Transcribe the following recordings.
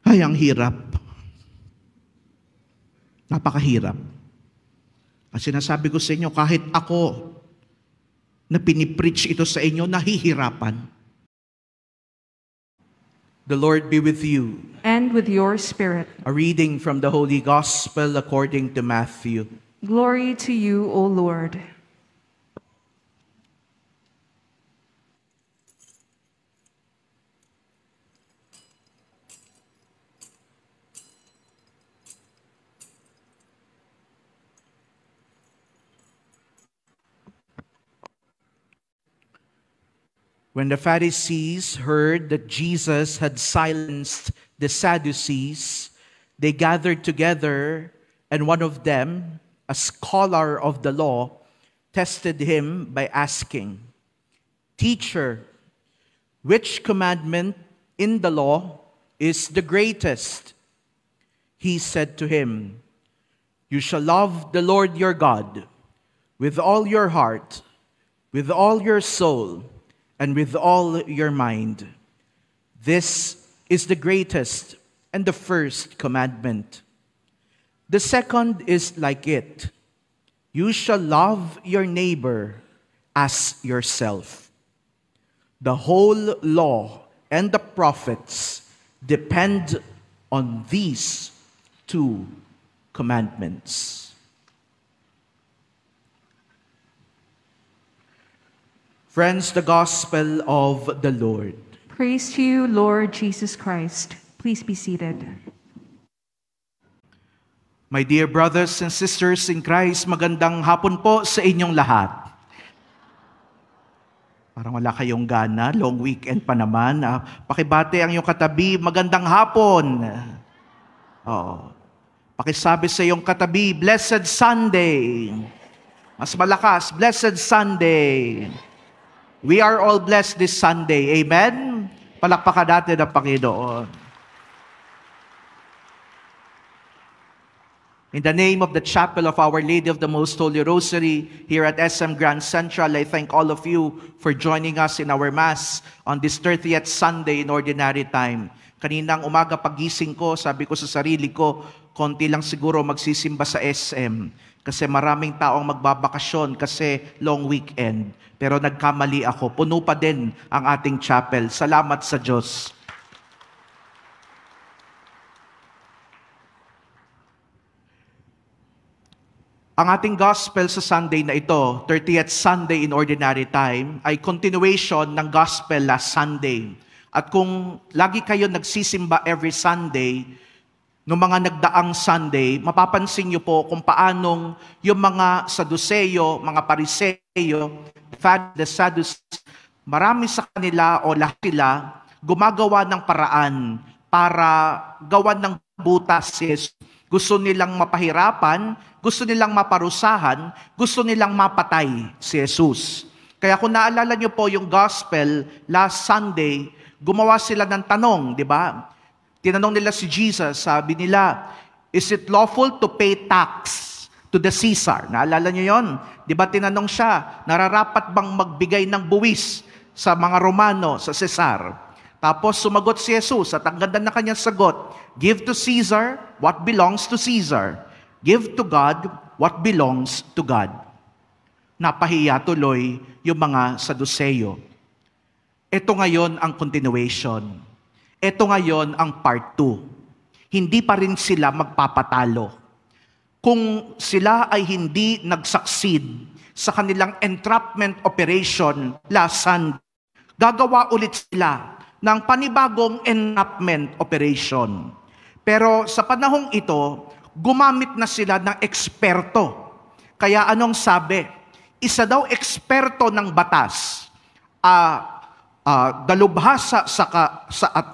Ay, ang hirap. Napakahirap. At sinasabi ko sa inyo, kahit ako na pinipreach ito sa inyo, nahihirapan. The Lord be with you. And with your spirit. A reading from the Holy Gospel according to Matthew. Glory to you, O Lord. When the Pharisees heard that Jesus had silenced the Sadducees, they gathered together, and one of them, a scholar of the law, tested him by asking, "Teacher, which commandment in the law is the greatest?" He said to him, "You shall love the Lord your God with all your heart, with all your soul, and with all your mind. This is the greatest and the first commandment. The second is like it. You shall love your neighbor as yourself. The whole law and the prophets depend on these two commandments." Friends, the Gospel of the Lord. Praise to you, Lord Jesus Christ. Please be seated. My dear brothers and sisters in Christ, magandang hapon po sa inyong lahat. Parang wala kayong gana, long weekend pa naman. Pakibate ang iyong katabi, magandang hapon. Oo. Pakisabi sa iyong katabi, Blessed Sunday. Mas malakas, Blessed Sunday. We are all blessed this Sunday. Amen? Palakpakan natin ang Panginoon. In the name of the Chapel of Our Lady of the Most Holy Rosary here at SM Grand Central, I thank all of you for joining us in our Mass on this 30th Sunday in Ordinary Time. Kaninang umaga pagising ko, sabi ko sa sarili ko, konti lang siguro magsisimba sa SM kasi maraming taong magbabakasyon kasi long weekend. Pero nagkamali ako. Puno pa din ang ating chapel. Salamat sa Diyos. Ang ating gospel sa Sunday na ito, 30th Sunday in Ordinary Time, ay continuation ng gospel last Sunday. At kung lagi kayo nagsisimba every Sunday, noong mga nagdaang Sunday, mapapansin niyo po kung paanong yung mga Saduceo, mga Pariseo, the Sadducees, marami sa kanila o lahat sila gumagawa ng paraan para gawan ng butas si Jesus. Gusto nilang mapahirapan, gusto nilang maparusahan, gusto nilang mapatay si Jesus. Kaya kung naalala niyo po yung gospel last Sunday, gumawa sila ng tanong, di ba? Tinanong nila si Jesus, sabi nila, "Is it lawful to pay tax to the Caesar?" Naalala niyo yon? Di ba tinanong siya, nararapat bang magbigay ng buwis sa mga Romano, sa Cesar? Tapos sumagot si Jesus at ang ganda na kanyang sagot, "Give to Caesar what belongs to Caesar. Give to God what belongs to God." Napahiya tuloy yung mga Saduceo. Ito ngayon ang continuation. Ito ngayon ang part 2. Hindi pa rin sila magpapatalo. Kung sila ay hindi nag-succeed sa kanilang entrapment operation last Sunday, gagawa ulit sila ng panibagong entrapment operation. Pero sa panahong ito, gumamit na sila ng eksperto. Kaya anong sabi? Isa daw eksperto ng batas, dalubhasa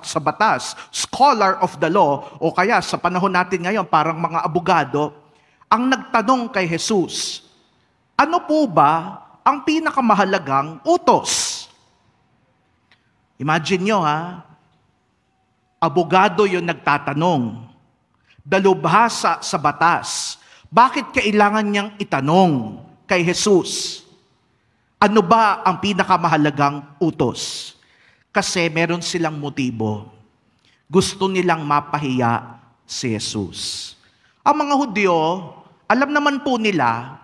sa batas, scholar of the law, o kaya sa panahon natin ngayon, parang mga abogado, ang nagtanong kay Jesus, ano po ba ang pinakamahalagang utos? Imagine nyo abogado yung nagtatanong, dalubhasa sa batas, bakit kailangan niyang itanong kay Jesus? Ano ba ang pinakamahalagang utos? Kasi meron silang motibo. Gusto nilang mapahiya si Jesus. Ang mga Hudyo, alam naman po nila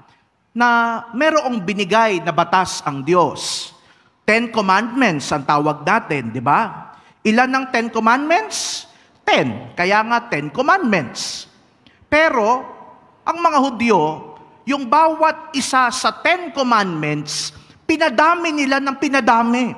na merong binigay na batas ang Diyos. 10 Commandments ang tawag natin, di ba? Ilan ang 10 Commandments? 10. Kaya nga 10 Commandments. Pero, ang mga Hudyo, yung bawat isa sa 10 Commandments, pinadami nila ng pinadami.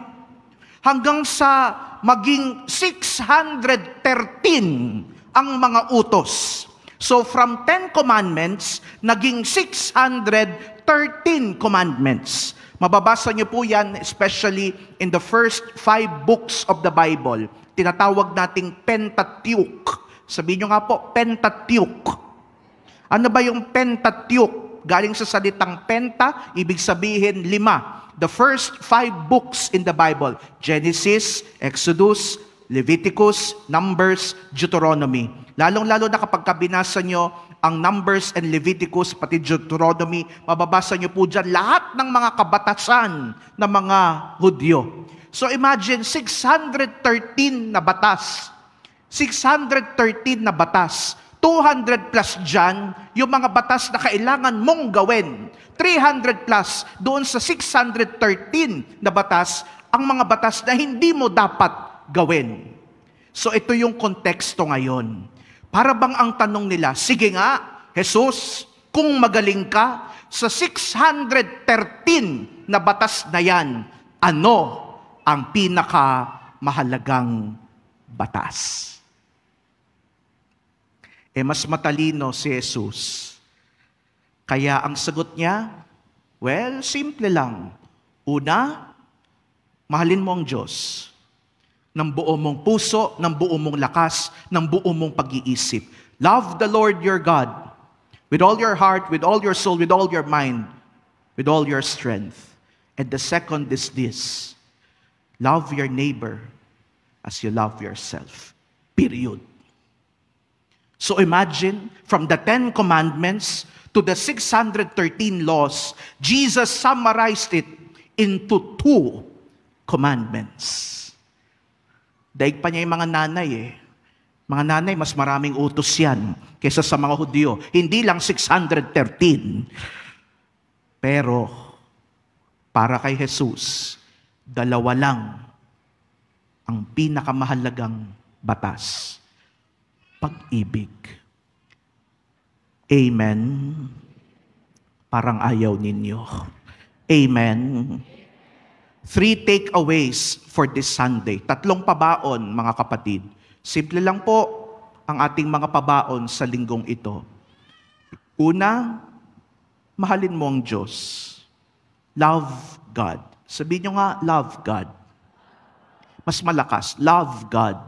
Hanggang sa maging 613 ang mga utos. So from 10 commandments, naging 613 commandments. Mababasa niyo po yan, especially in the first 5 books of the Bible. Tinatawag nating Pentateuch. Sabihin niyo nga po, Pentateuch. Ano ba yung Pentateuch? Galing sa salitang penta, ibig sabihin 5. The first 5 books in the Bible, Genesis, Exodus, Leviticus, Numbers, Deuteronomy. Lalong-lalo na kapag binasa nyo ang Numbers and Leviticus, pati Deuteronomy, mababasa nyo po dyan lahat ng mga kabatasan ng mga Hudyo. So imagine, 613 na batas. 613 na batas. 200 plus dyan, yung mga batas na kailangan mong gawin. 300 plus doon sa 613 na batas, ang mga batas na hindi mo dapat gawin. So ito yung konteksto ngayon. Para bang ang tanong nila, sige nga, Jesus, kung magaling ka, sa 613 na batas na yan, ano ang pinakamahalagang batas? Mas matalino si Jesus. Kaya ang sagot niya, well, simple lang. Una, mahalin mo ang Diyos ng buo mong puso, ng buo mong lakas, ng buo mong pag-iisip. Love the Lord your God with all your heart, with all your soul, with all your mind, with all your strength. And the second is this, love your neighbor as you love yourself. Period. So imagine, from the 10 commandments to the 613 laws, Jesus summarized it into 2 commandments. Daig pa niya yung mga nanay Mga nanay, mas maraming utos yan kaysa sa mga Hudyo. Hindi lang 613. Pero, para kay Jesus, 2 lang ang pinakamahalagang batas. Pag-ibig. Amen. Parang ayaw ninyo. Amen. 3 takeaways for this Sunday. 3 pabaon, mga kapatid. Simple lang po ang ating mga pabaon sa linggong ito. Una, mahalin mo ang Diyos. Love God. Sabihin nyo nga, love God. Mas malakas, love God.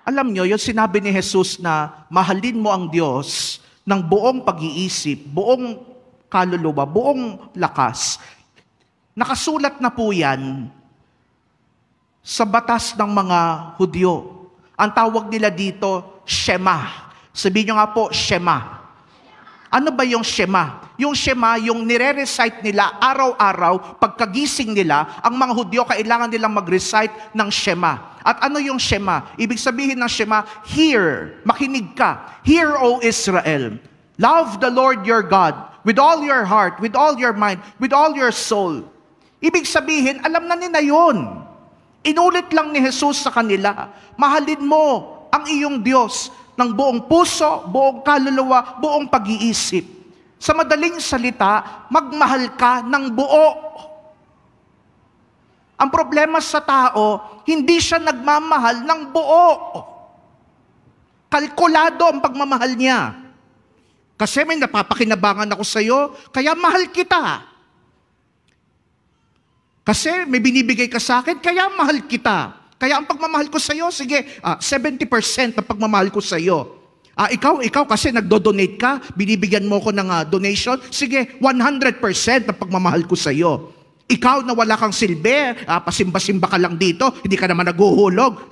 Alam nyo, yung sinabi ni Jesus na mahalin mo ang Diyos ng buong pag-iisip, buong kaluluwa, buong lakas. Nakasulat na po yan sa batas ng mga Hudyo. Ang tawag nila dito, Shema. Sabihin nyo nga po, Shema. Ano ba yung Shema? Yung Shema, yung nire-recite nila araw-araw, pagkagising nila, ang mga Hudyo kailangan nilang mag-recite ng Shema. At ano yung Shema? Ibig sabihin ng Shema, hear, makinig ka. Hear, O Israel. Love the Lord your God with all your heart, with all your mind, with all your soul. Ibig sabihin, alam na nila yun. Inulit lang ni Jesus sa kanila, mahalin mo ang iyong Diyos ng buong puso, buong kaluluwa, buong pag-iisip. Sa madaling salita, magmahal ka ng buo. Ang problema sa tao, hindi siya nagmamahal ng buo. Kalkulado ang pagmamahal niya. Kasi may napapakinabangan ako sa iyo, kaya mahal kita. Kasi may binibigay ka sa akin, kaya mahal kita. Kaya ang pagmamahal ko sa iyo, sige, 70% ng pagmamahal ko sa iyo. Ikaw kasi nagdo-donate ka, binibigyan mo ko ng donation, sige, 100% ng pagmamahal ko sa iyo. Ikaw na wala kang silbi, pasimba-simba ka lang dito, hindi ka naman naguhulog.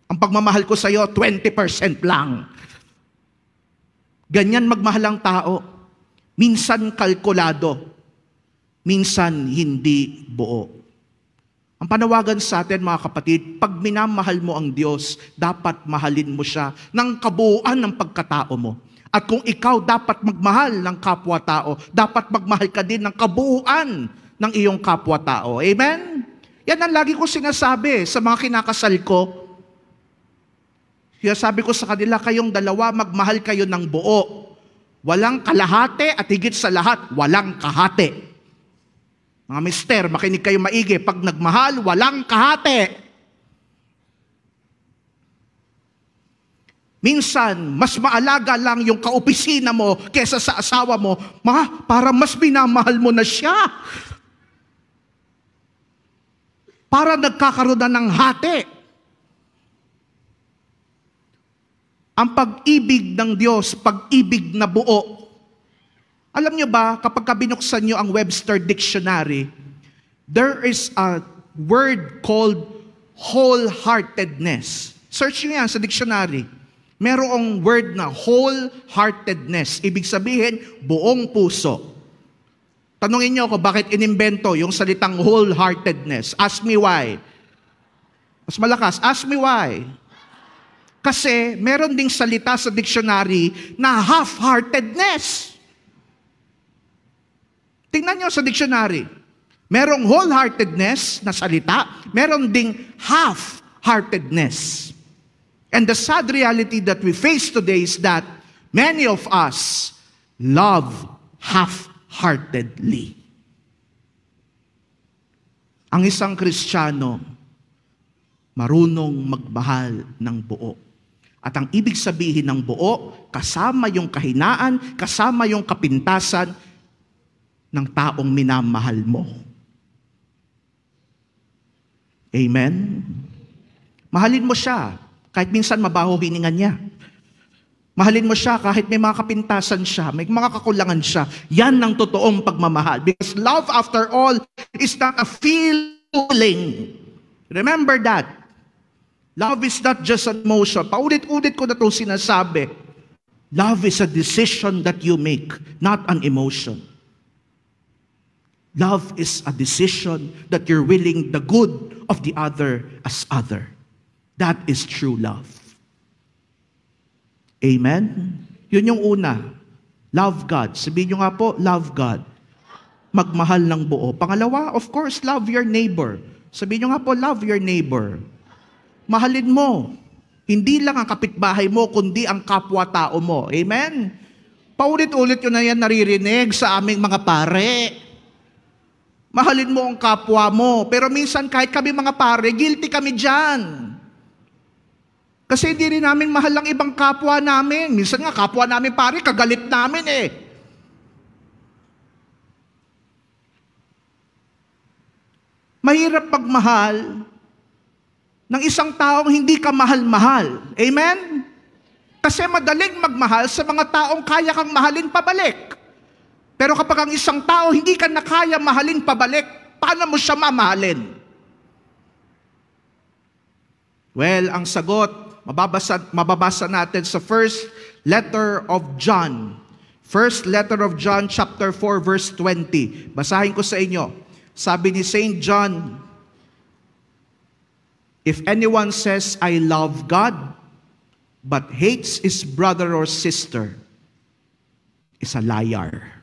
Ang pagmamahal ko sa iyo, 20% lang. Ganyan magmahal ang tao. Minsan kalkulado, minsan hindi buo. Ang panawagan sa atin, mga kapatid, pag minamahal mo ang Diyos, dapat mahalin mo siya ng kabuuan ng pagkatao mo. At kung ikaw dapat magmahal ng kapwa-tao, dapat magmahal ka din ng kabuuan ng iyong kapwa-tao. Amen? Yan ang lagi ko sinasabi sa mga kinakasal ko. Sabi ko sa kanila, kayong dalawa, magmahal kayo ng buo. Walang kalahati at higit sa lahat, walang kahati. Mga mister, makinig kayo maigi. Pag nagmahal, walang kahati. Minsan, mas maalaga lang yung kaopisina mo kesa sa asawa mo, para mas minamahal mo na siya. Para nagkakaroon na ng hati. Ang pag-ibig ng Diyos, pag-ibig na buo. Alam nyo ba, kapag binuksan nyo ang Webster Dictionary, there is a word called wholeheartedness. Search nyo yan sa dictionary. Merong word na wholeheartedness. Ibig sabihin, buong puso. Tanungin nyo ako, bakit inimbento yung salitang wholeheartedness? Ask me why. Mas malakas, ask me why. Kasi meron ding salita sa dictionary na half-heartedness. Tingnan nyo sa dictionary. Merong wholeheartedness na salita, meron ding half-heartedness. And the sad reality that we face today is that many of us love half-heartedly. Ang isang Kristiyano, marunong magmahal ng buo. At ang ibig sabihin ng buo, kasama yung kahinaan, kasama yung kapintasan ng taong minamahal mo. Amen? Mahalin mo siya, kahit minsan mabaho hininga niya. Mahalin mo siya kahit may mga kapintasan siya, may mga kakulangan siya. Yan ang totoong pagmamahal. Because love, after all, is not a feeling. Remember that. Love is not just an emotion. Paulit-ulit ko na ito sinasabi. Love is a decision that you make, not an emotion. Love is a decision that you're willing the good of the other as other. That is true love. Amen? Yun yung una. Love God. Sabihin nyo nga po, love God. Magmahal ng buo. Pangalawa, of course, love your neighbor. Sabihin nyo nga po, love your neighbor. Mahalin mo. Hindi lang ang kapitbahay mo, kundi ang kapwa-tao mo. Amen? Paulit-ulit yun na yan naririnig sa aming mga pare. Mahalin mo ang kapwa mo. Pero minsan kahit kami mga pare, guilty kami dyan. Kasi hindi rin namin mahal ang ibang kapwa namin. Minsan nga kapwa namin pare, kagalit namin eh. Mahirap pagmahal ng isang taong hindi ka mahal-mahal. Amen? Kasi madaling magmahal sa mga taong kaya kang mahalin pabalik. Pero kapag ang isang tao hindi ka na kaya mahalin pabalik, paano mo siya mamahalin? Well, ang sagot, mababasa natin sa first letter of John. First letter of John, chapter 4, verse 20. Basahin ko sa inyo. Sabi ni Saint John, if anyone says, I love God, but hates his brother or sister, is a liar.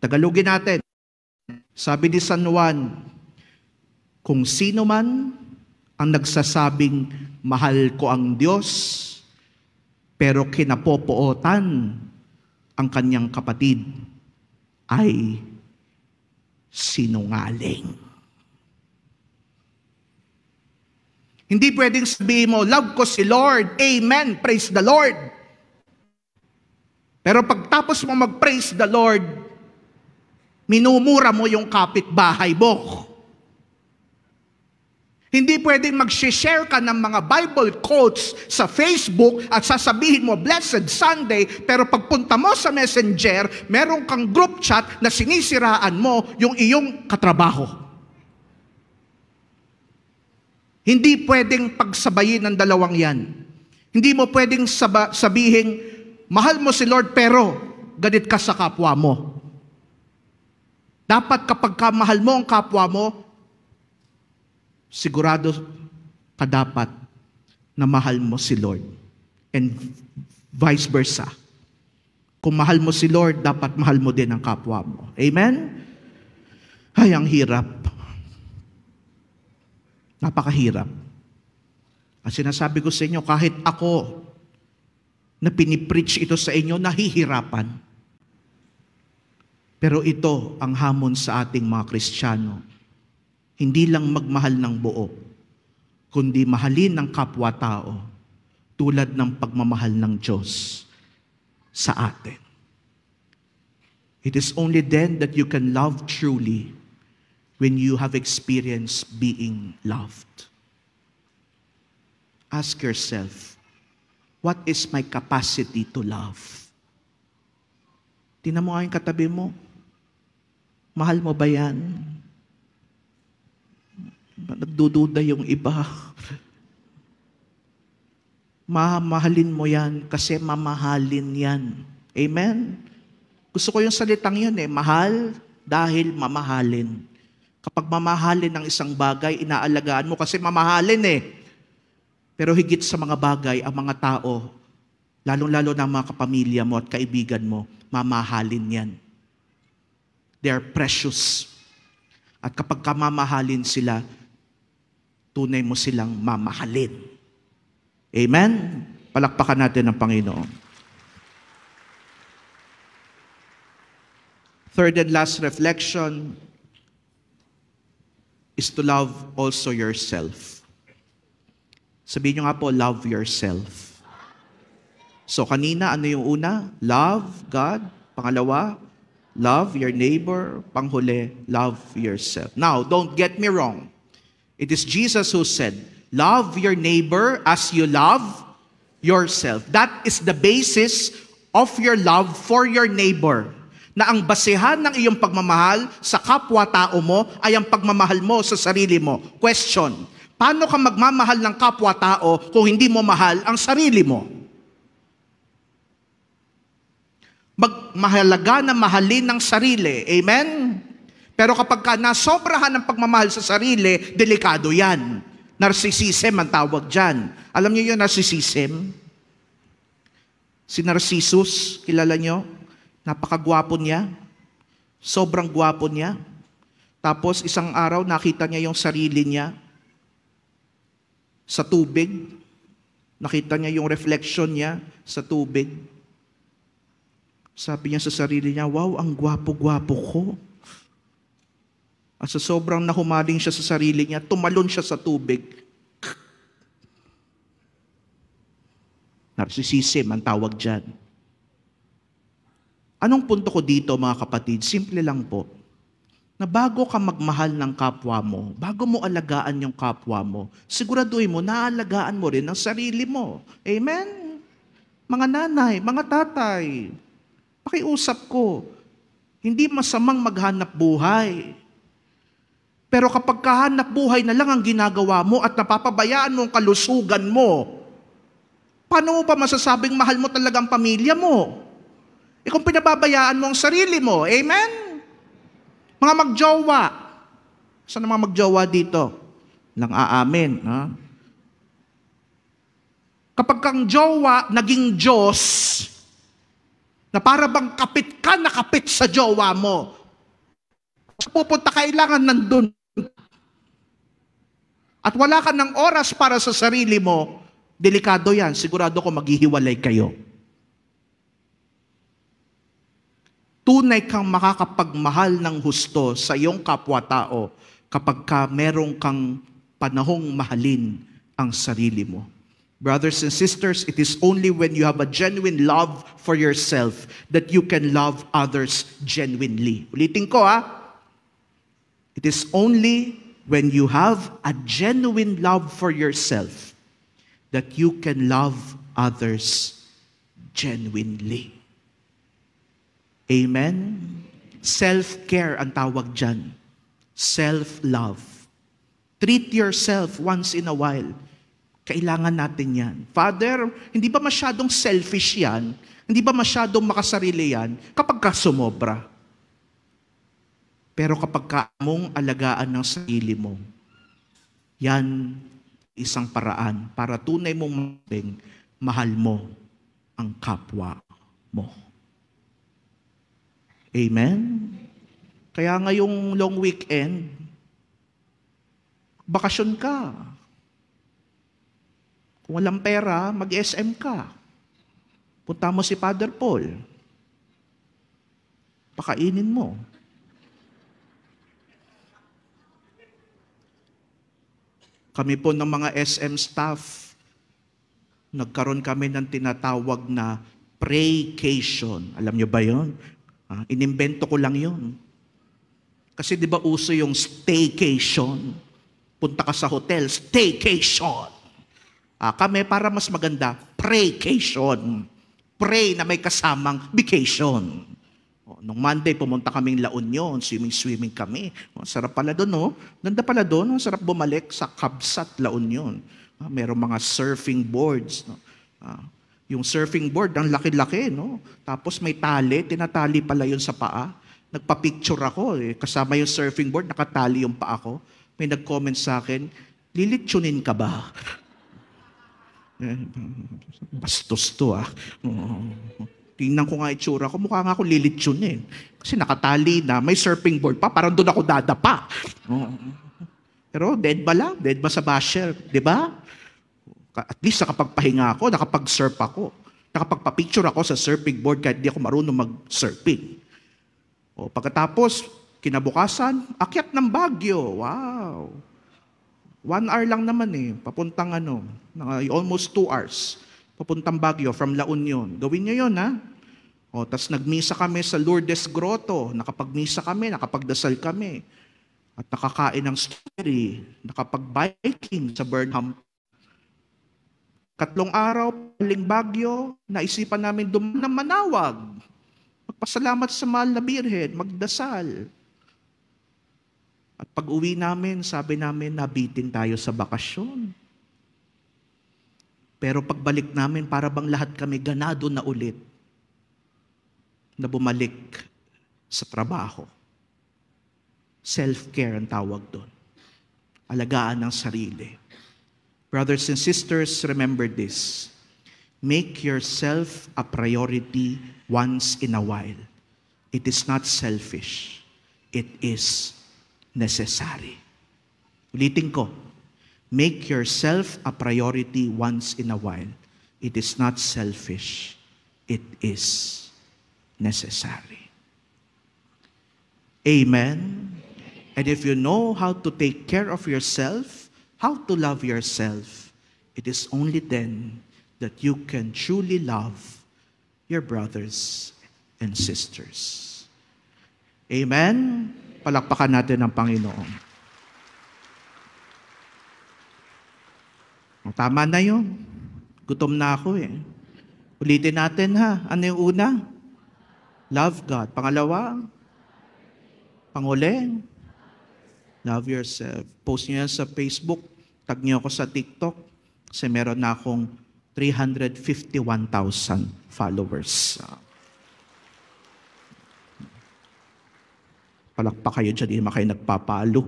Tagalogin natin. Sabi ni San Juan, kung sino man ang nagsasabing mahal ko ang Diyos, pero kinapopootan ang kanyang kapatid, ay sinungaling. Hindi pwedeng sabihin mo, love ko si Lord, amen, praise the Lord. Pero pagtapos mo mag-praise the Lord, minumura mo yung kapitbahay mo. Hindi pwedeng mag-share ka ng mga Bible quotes sa Facebook at sasabihin mo, Blessed Sunday, pero pagpunta mo sa Messenger, meron kang group chat na sinisiraan mo yung iyong katrabaho. Hindi pwedeng pagsabayin ng dalawang yan. Hindi mo pwedeng sabihin, mahal mo si Lord pero galit ka sa kapwa mo. Dapat kapag mahal mo ang kapwa mo, sigurado ka dapat na mahal mo si Lord. And vice versa. Kung mahal mo si Lord, dapat mahal mo din ang kapwa mo. Amen? Ay, ang hirap. Napakahirap. At sinasabi ko sa inyo, kahit ako na pinipreach ito sa inyo, nahihirapan. Pero ito ang hamon sa ating mga Kristiyano. Hindi lang magmahal ng buo, kundi mahalin ang kapwa-tao tulad ng pagmamahal ng Diyos sa atin. It is only then that you can love truly when you have experienced being loved. Ask yourself, what is my capacity to love? Tingnan mo nga yung katabi mo. Mahal mo ba yan? Nagdududa yung iba. Mamahalin mo yan kasi mamahalin yan. Amen? Gusto ko yung salitang yun mahal dahil mamahalin. Kapag mamahalin ng isang bagay, inaalagaan mo kasi mamahalin Pero higit sa mga bagay, ang mga tao, lalong-lalo na mga kapamilya mo at kaibigan mo, mamahalin yan. They are precious. At kapag kamamahalin sila, tunay mo silang mamahalin. Amen? Palakpakan natin ang Panginoon. Third and last reflection is to love also yourself. Sabihin nyo nga po, love yourself. So kanina, ano yung una? Love God. Pangalawa, love your neighbor. Panghuli, love yourself. Now, don't get me wrong. It is Jesus who said, love your neighbor as you love yourself. That is the basis of your love for your neighbor. Na ang basehan ng iyong pagmamahal sa kapwa-tao mo ay ang pagmamahal mo sa sarili mo. Question, paano ka magmamahal ng kapwa-tao kung hindi mo mahal ang sarili mo? Mahalaga na mahalin ng sarili. Amen? Pero kapag ka nasobrahan ng pagmamahal sa sarili, delikado yan. Narcissism ang tawag dyan. Alam niyo yun, narcissism? Si Narcissus, kilala niyo? Napakagwapo niya. Sobrang gwapo niya. Tapos isang araw, nakita niya yung sarili niya sa tubig. Nakita niya yung reflection niya sa tubig. Sabi niya sa sarili niya, wow, ang gwapo-gwapo ko. At sa sobrang nahumaling siya sa sarili niya, tumalon siya sa tubig. Narcissism ang tawag dyan. Anong punto ko dito, mga kapatid? Simple lang po. Na bago ka magmahal ng kapwa mo, bago mo alagaan yung kapwa mo, siguraduhin mo, naalagaan mo rin ang sarili mo. Amen? Mga nanay, mga tatay, pakiusap ko, hindi masamang maghanap buhay. Pero kapag kahanap buhay na lang ang ginagawa mo at napapabayaan mo ang kalusugan mo, paano mo pa masasabing mahal mo talaga ang pamilya mo? Kung pinababayaan mo ang sarili mo, amen? Mga magjowa. Saan ang mga magjowa dito? Lang aamin. Ha? Kapag kang jowa, naging Diyos, na para bang kapit ka, nakapit sa jowa mo. Pupunta, kailangan nandun. At wala ka ng oras para sa sarili mo, delikado yan. Sigurado ko maghihiwalay kayo. Tunay kang makakapagmahal ng husto sa iyong kapwa-tao kapag ka merong kang panahong mahalin ang sarili mo. Brothers and sisters, it is only when you have a genuine love for yourself that you can love others genuinely. Ulitin ko It is only when you have a genuine love for yourself that you can love others genuinely. Amen? Self-care ang tawag dyan. Self-love. Treat yourself once in a while. Kailangan natin yan. Father, hindi ba masyadong selfish yan? Hindi ba masyadong makasarili yan kapag ka sumobra? Pero kapag ka mong alagaan ng sarili mo, Yan isang paraan para tunay mong mahal mo ang kapwa mo. Amen? Kaya ngayong long weekend, bakasyon ka. Kung walang pera, mag-SM ka. Punta mo si Father Paul. Pakainin mo. Kami po ng mga SM staff, nagkaroon kami ng tinatawag na praycation. Alam niyo ba yun? Inimbento ko lang yun. Kasi di ba uso yung staycation? Punta ka sa hotel, staycation. Kami para mas maganda, praycation. Pray na may kasamang vacation. Nung Monday, pumunta kaming La Union, swimming kami. Sarap pala doon, no? Ganda pala doon, sarap bumalik sa Kabsat, La Union. Merong mga surfing boards. No? Yung surfing board, ang laki-laki, no? Tapos may tali, tinatali pala yun sa paa. Nagpa-picture ako, kasama yung surfing board, nakatali yung paa ko. May nag-comment sa akin, lilitsunin ka ba? Bastos to, Tingnan ko nga itsura ko, mukha nga ako lilitsunin. Kasi nakatali na, may surfing board pa, parang doon ako dadapa. Pero dead ba lang? Dead ba sa basher? Di ba? At least nakapagpahinga ako, nakapag-surf ako. Nakapagpa-picture ako sa surfing board kahit di ako marunong mag-surfing. Pagkatapos, kinabukasan, akyat ng Baguio. Wow! 1 hour lang naman papuntang almost 2 hours. Papuntang Baguio from La Union. Gawin niyo yun, ha? Tas nagmisa kami sa Lourdes Grotto. Nakapagmisa kami, nakapagdasal kami. At nakakain ng strawberry. Nakapag-biking sa Burnham. 3 araw, paling Baguio, naisipan namin dumaan ng Manawag. Magpasalamat sa mahal na Birhen, magdasal. At pag uwi namin, sabi namin, nabitin tayo sa bakasyon. Pero pagbalik namin, para bang lahat kami ganado na ulit na bumalik sa trabaho. Self-care ang tawag doon. Alagaan ng sarili. Brothers and sisters, remember this. Make yourself a priority once in a while. It is not selfish. It is necessary. Ulitin ko. Make yourself a priority once in a while. It is not selfish. It is necessary. Amen? And if you know how to take care of yourself, how to love yourself, it is only then that you can truly love your brothers and sisters. Amen? Palakpakan natin ang Panginoon. Tama na yun. Gutom na ako Ulitin natin ha. Ano yung una? Love God. Pangalawa? Panghuli? Love yourself. Post niyo yan sa Facebook. Tag niyo ako sa TikTok. Kasi meron na akong 351,000 followers. Palakpak kayo dyan. Hindi naman kayo nagpapalo.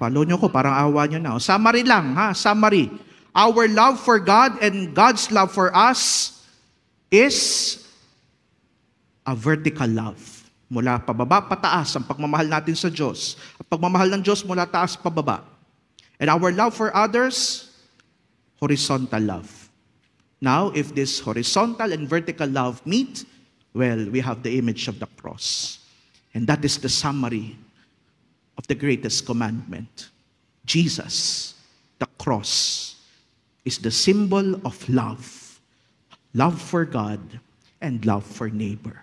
Follow niyo ko. Parang awa niyo na. Summary lang ha. Summary. Our love for God and God's love for us is a vertical love. Mula pababa, pataas ang pagmamahal natin sa Diyos. Ang pagmamahal ng Diyos mula taas, pababa. And our love for others, horizontal love. Now, if this horizontal and vertical love meet, well, we have the image of the cross. And that is the summary of the greatest commandment. Jesus, the cross, is the symbol of love. Love for God and love for neighbor.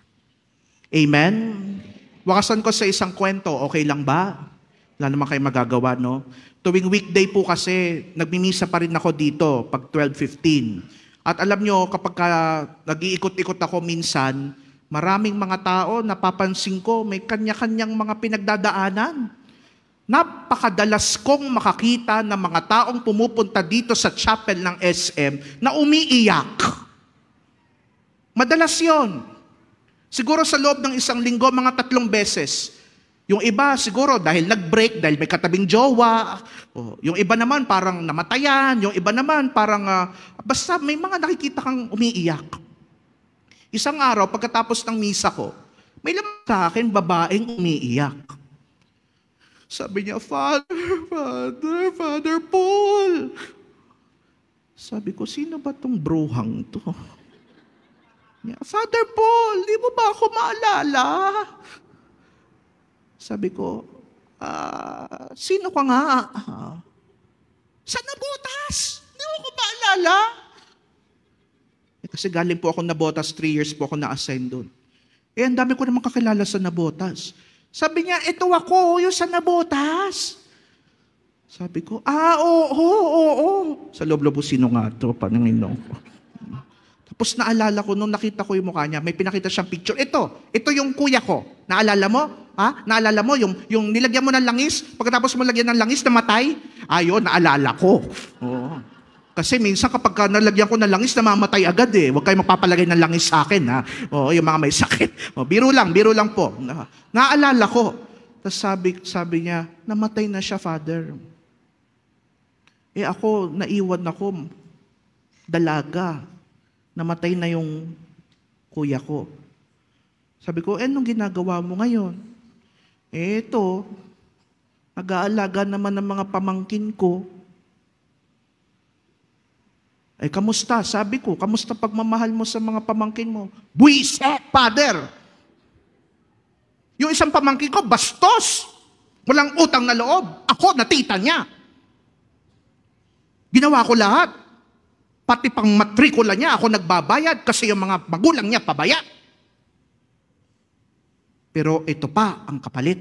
Amen? Wakasan ko sa isang kwento, okay lang ba? Wala naman kayo magagawa, no? Tuwing weekday po kasi, nagmimisa pa rin ako dito pag 12:15. At alam nyo, kapag nag-iikot-ikot ako minsan, maraming mga tao, napapansin ko, may kanya-kanyang mga pinagdadaanan. Napakadalas kong makakita ng mga taong pumupunta dito sa chapel ng SM na umiiyak. Madalas yon. Siguro sa loob ng isang linggo, mga 3 beses. Yung iba siguro dahil nag-break, dahil may katabing jowa. Yung iba naman parang namatayan. Yung iba naman parang, basta may mga nakikita kang umiiyak. Isang araw, pagkatapos ng misa ko, may lamang sa akin, babaeng umiiyak. Sabi niya, Father Paul. Sabi ko, sino ba tong bruhang to? Father Paul, di mo ba ako maalala? Sabi ko, sino ka nga? Sa Nabotas. Di mo ko maalala? Kasi galing po ako Nabotas, 3 years po ako na-assign doon. Ang dami ko naman kakilala sa Nabotas. Sabi niya, ito ako, yung sa Nabotas. Sabi ko, oo. Sa loob-loob, sino nga ito, Panginoon ko. Tapos naalala ko, nung nakita ko yung mukha niya, may pinakita siyang picture. Ito yung kuya ko. Naalala mo? Naalala mo? Yung nilagyan mo ng langis, pagkatapos mo lagyan ng langis, namatay? Ayun, naalala ko. Oo. Kasi minsan kapag nalagyan ko ng langis, namamatay agad eh. Huwag kayo magpapalagay ng langis sa akin, ha? Yung mga may sakit. Biro lang po. Naalala ko. Tapos sabi niya, namatay na siya, Father. Ako, naiwan ako, dalaga. Namatay na yung kuya ko. Sabi ko, anong ginagawa mo ngayon? Ito, nag-aalaga naman ng mga pamangkin ko. Kamusta? Sabi ko, kamusta pagmamahal mo sa mga pamangkin mo? Buiset, Father! Yung isang pamangkin ko, bastos! Walang utang na loob. Ako, natita niya. Ginawa ko lahat. Pati pang matrikula niya, ako nagbabayad kasi yung mga magulang niya pabaya. Pero ito pa ang kapalit.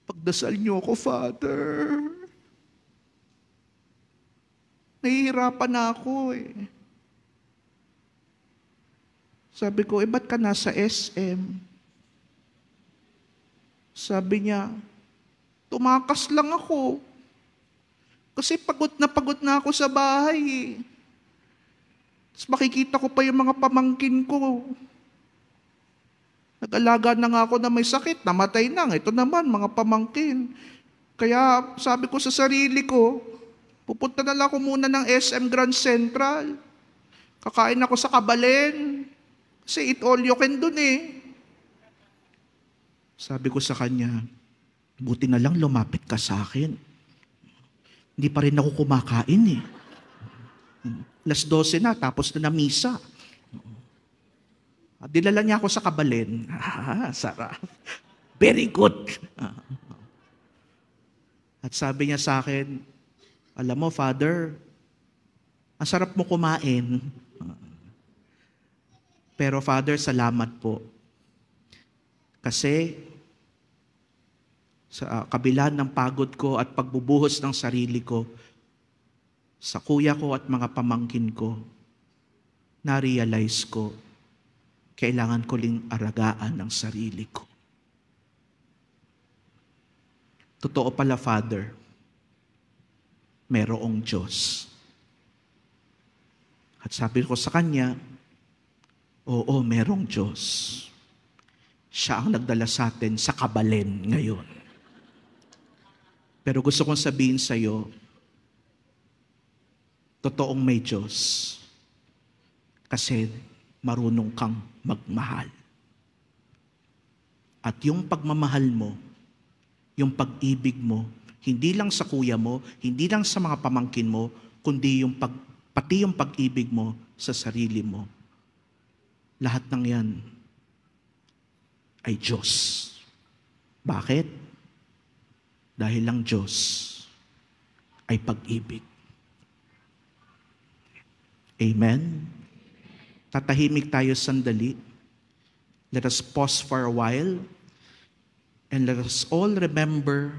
Pagdasal niyo ako, Father. Nahihirapan na ako eh. Sabi ko, ba't ka nasa SM? Sabi niya, tumakas lang ako. Kasi pagod na ako sa bahay eh. Tapos makikita ko pa yung mga pamangkin ko. Nag-alaga na nga ako na may sakit, namatay na. Ito naman, mga pamangkin. Kaya sabi ko sa sarili ko, pupunta na lang ako muna ng SM Grand Central. Kakain ako sa Kabalen. Kasi eat all you can dun eh. Sabi ko sa kanya, buti na lang lumapit ka sa akin. Hindi pa rin ako kumakain eh. 12:00 na, tapos na misa. Dinala niya ako sa Kabalen. Sarap. Very good. At sabi niya sa akin, alam mo, Father, ang sarap mo kumain. Pero Father, salamat po. Kasi sa kabila ng pagod ko at pagbubuhos ng sarili ko, sa kuya ko at mga pamangkin ko, na-realize ko, kailangan ko ling aragaan ang sarili ko. Totoo pala, Father, merong Diyos. At sabi ko sa kanya, oo, merong Diyos. Siya ang nagdala sa atin sa Kabalen ngayon. Pero gusto kong sabihin sa iyo, totoong may Diyos. Kasi marunong kang magmahal. At yung pagmamahal mo, yung pag-ibig mo, hindi lang sa kuya mo, hindi lang sa mga pamangkin mo, kundi pati yung pag-ibig mo sa sarili mo. Lahat ng yan ay Diyos. Bakit? Dahil lang Diyos ay pag-ibig. Amen? Tatahimik tayo sandali. Let us pause for a while and let us all remember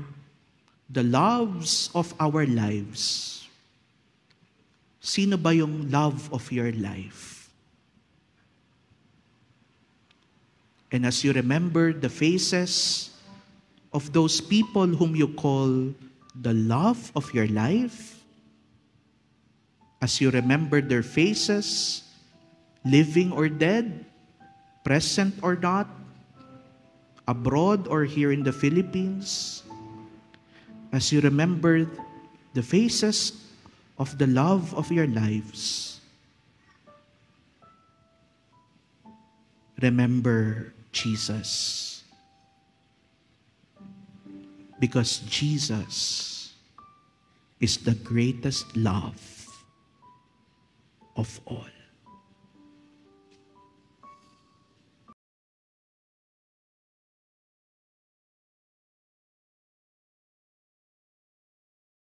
the loves of our lives. Sino ba yung love of your life? And as you remember the faces of those people whom you call the love of your life, as you remember their faces, living or dead, present or not, abroad or here in the Philippines, as you remember the faces of the love of your lives, remember Jesus. Because Jesus is the greatest love of all.